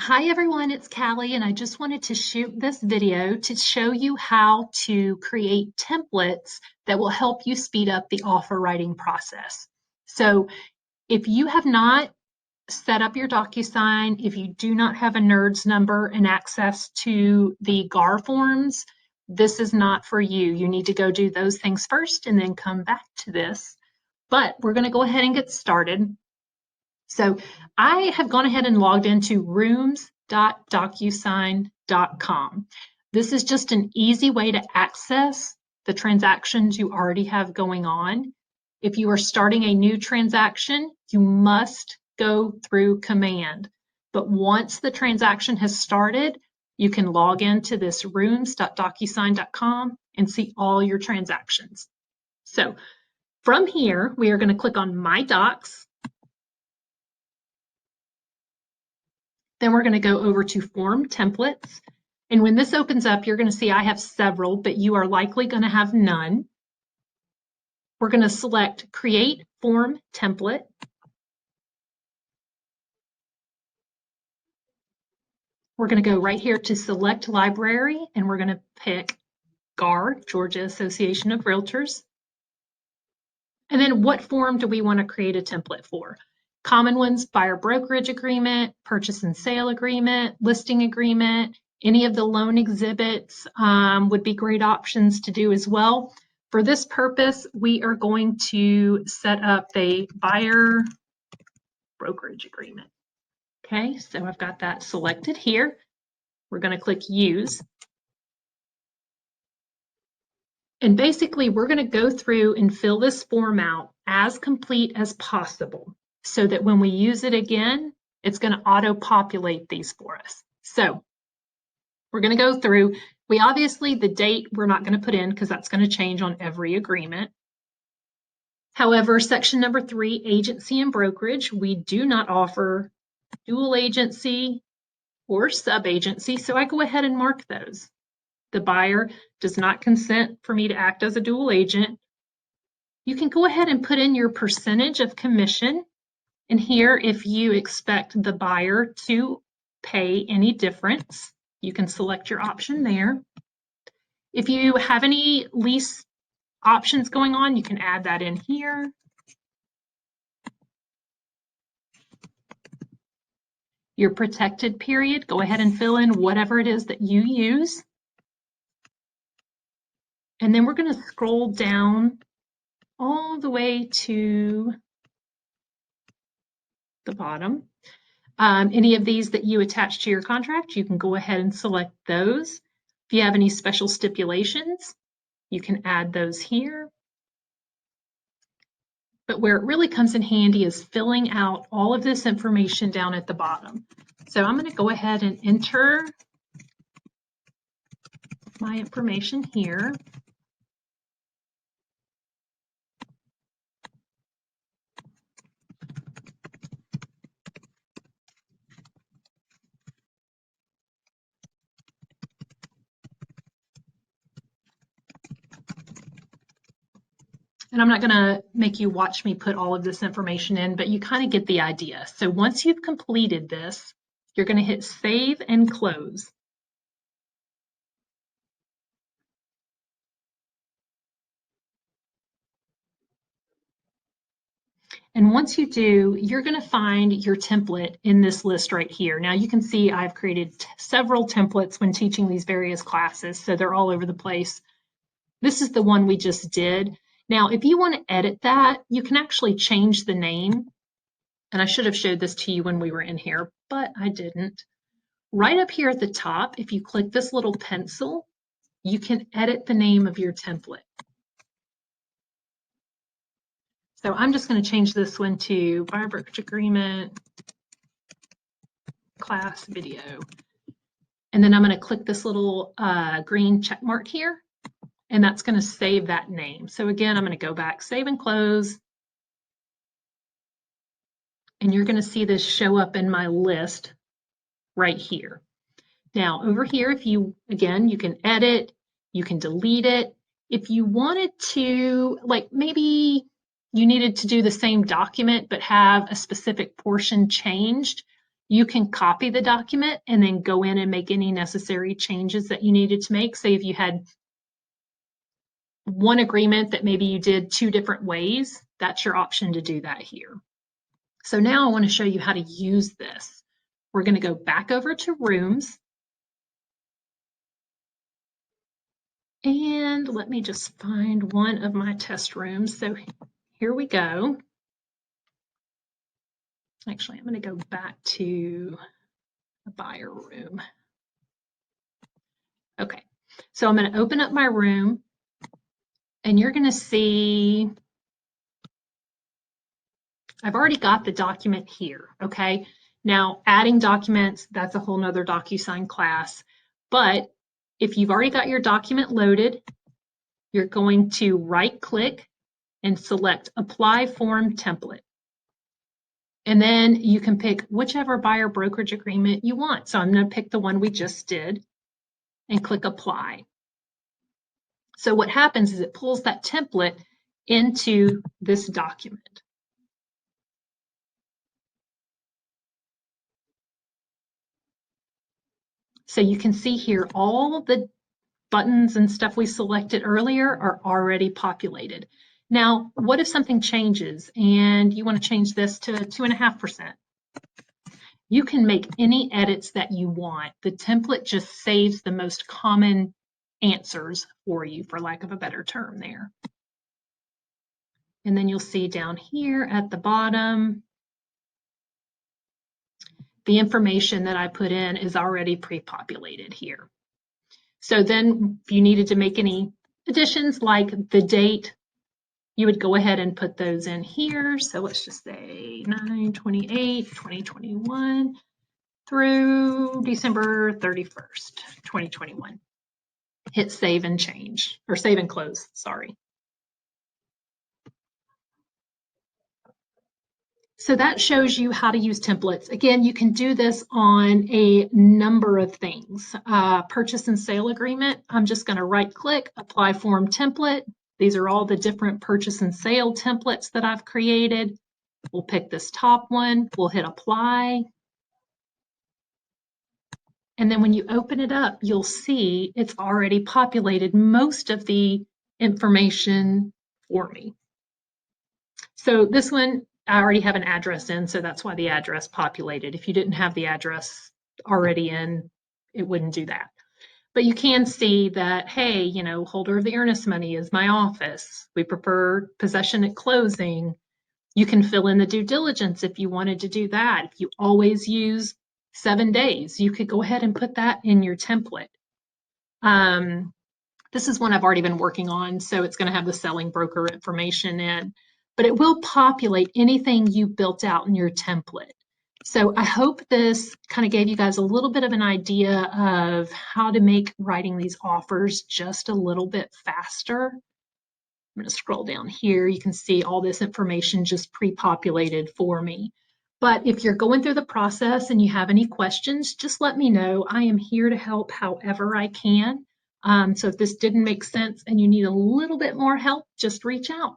Hi everyone, it's Callie, and I just wanted to shoot this video to show you how to create templates that will help you speed up the offer writing process. So if you have not set up your Docusign, if you do not have a NERDS number and access to the GAR forms, this is not for you. You need to go do those things first and then come back to this. But we're going to go ahead and get started. So I have gone ahead and logged into rooms.docusign.com. This is just an easy way to access the transactions you already have going on. If you are starting a new transaction, you must go through command. But once the transaction has started, you can log into this rooms.docusign.com and see all your transactions. So from here, we are going to click on My Docs. Then we're going to go over to Form Templates. And when this opens up, you're going to see I have several, but you are likely going to have none. We're going to select Create Form Template. We're going to go right here to Select Library, and we're going to pick GAR, Georgia Association of Realtors. And then what form do we want to create a template for? Common ones, buyer brokerage agreement, purchase and sale agreement, listing agreement, any of the loan exhibits would be great options to do as well. For this purpose, we are going to set up a buyer brokerage agreement. Okay, so I've got that selected here. We're going to click Use. And basically, we're going to go through and fill this form out as complete as possible so that when we use it again, it's going to auto-populate these for us. So we're going to go through. We obviously, the date we're not going to put in because that's going to change on every agreement. However, section number 3, agency and brokerage, we do not offer dual agency or sub-agency, so I go ahead and mark those. The buyer does not consent for me to act as a dual agent. You can go ahead and put in your percentage of commission. And here, if you expect the buyer to pay any difference, you can select your option there. If you have any lease options going on, you can add that in here. Your protected period, go ahead and fill in whatever it is that you use. And then we're going to scroll down all the way to the bottom. Any of these that you attach to your contract, you can go ahead and select those. If you have any special stipulations, you can add those here. But where it really comes in handy is filling out all of this information down at the bottom. So I'm going to go ahead and enter my information here. And I'm not going to make you watch me put all of this information in, but you kind of get the idea. So once you've completed this, you're going to hit Save and Close. And once you do, you're going to find your template in this list right here. Now you can see I've created several templates when teaching these various classes, so they're all over the place. This is the one we just did. Now, if you want to edit that, you can actually change the name. And I should have showed this to you when we were in here, but I didn't. Right up here at the top, if you click this little pencil, you can edit the name of your template. So I'm just going to change this one to buyer brokerage agreement class video. And then I'm going to click this little green check mark here, and that's going to save that name. So again, I'm going to go back, save and close. And you're going to see this show up in my list right here. Now over here, if you, again, you can edit, you can delete it. If you wanted to, like maybe you needed to do the same document but have a specific portion changed, you can copy the document and then go in and make any necessary changes that you needed to make. Say if you had one agreement that maybe you did 2 different ways, that's your option to do that here. So now I want to show you how to use this. We're going to go back over to rooms. And let me just find one of my test rooms. So here we go. Actually, I'm going to go back to the buyer room. Okay, so I'm going to open up my room and you're going to see I've already got the document here, okay? Now, adding documents, that's a whole nother Docusign class. But if you've already got your document loaded, you're going to right-click and select Apply Form Template. And then you can pick whichever buyer brokerage agreement you want. So I'm going to pick the one we just did and click Apply. So what happens is it pulls that template into this document. So you can see here all the buttons and stuff we selected earlier are already populated. Now, what if something changes and you want to change this to 2.5%? You can make any edits that you want. The template just saves the most common answers for you, for lack of a better term there. And then you'll see down here at the bottom, the information that I put in is already pre-populated here. So then if you needed to make any additions like the date, you would go ahead and put those in here. So let's just say 9/28/2021 through December 31st, 2021. Hit save and change, or save and close, sorry. So that shows you how to use templates. Again, you can do this on a number of things. Purchase and sale agreement, I'm just going to right click, apply form template. These are all the different purchase and sale templates that I've created. We'll pick this top one, we'll hit apply. And then when you open it up, you'll see it's already populated most of the information for me. So this one, I already have an address in, so that's why the address populated. If you didn't have the address already in, it wouldn't do that. But you can see that, hey, you know, holder of the earnest money is my office. We prefer possession at closing. You can fill in the due diligence if you wanted to do that. If you always use 7 days, you could go ahead and put that in your template. This is one I've already been working on, so it's going to have the selling broker information in, but it will populate anything you built out in your template. So I hope this kind of gave you guys a little bit of an idea of how to make writing these offers just a little bit faster. I'm going to scroll down here. You can see all this information just pre-populated for me. But if you're going through the process and you have any questions, just let me know. I am here to help however I can. So if this didn't make sense and you need a little bit more help, just reach out.